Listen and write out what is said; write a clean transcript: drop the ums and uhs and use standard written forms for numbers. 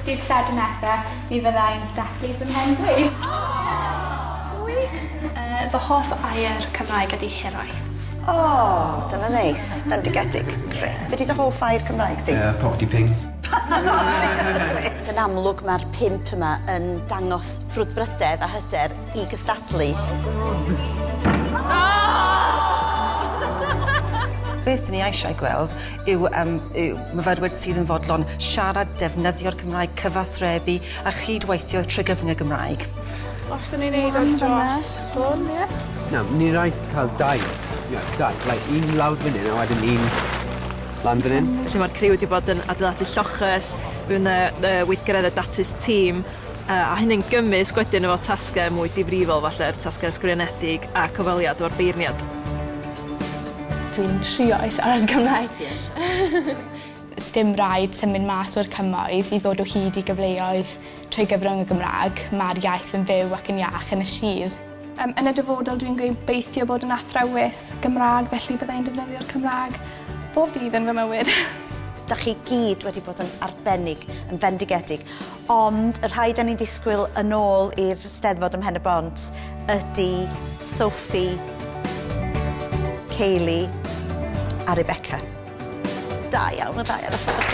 Dydd Sadwrn nesaf, mi fyddai'n dathlu fy mhen dweud. Fy hoff air Cymraeg ydi hiraeth. O, dyna neis. Bendigedig. Gret. Ydy dy hoff air Cymraeg di? Poppy ping. Yn amlwg mae'r pimp yma yn dangos brwdfrydedd a hyder i gystadlu. Beth dyn ni eisiau gweld yw myfyrwyr sydd yn fodlon siarad, defnyddio'r Cymraeg, cyfathrebu a chydweithio trwy gyfrwng y Gymraeg. Os dyn ni'n neud o'r dros hwn, ie? Na, ni rhaid cael dau. Un lawr fan hyn a wedyn un lan fan hyn. Felly mae'r criw wedi bod yn adeiladu lloches, bydd yna weithgaredde datrys tîm, a hynny'n gymys wedyn efo tasgau mwy difrifol falle'r tasgau ysgrifenedig a cyfaliad o'r beirniad. Dwi'n trio i siarad Cymraeg. Dim rhaid symud mas o'r cymoedd i ddod o hyd i gyfleoedd trwy gyfrwng y Gymraeg. Mae'r iaith yn fyw ac yn iach yn y sir. Yn y dyfodol dwi'n gobeithio bod yn athrawes Gymraeg, felly byddai'n defnyddio'r Cymraeg bob dydd yn fy mywyd. Da chi gyd wedi bod yn arbennig, yn fendigedig, ond y rhai da ni'n disgwyl yn ôl i'r Steddfod ym Pen-y-bont ydy Sophie, Kayleigh a Rebecca. Da iawn, y ddau ar y ffordd.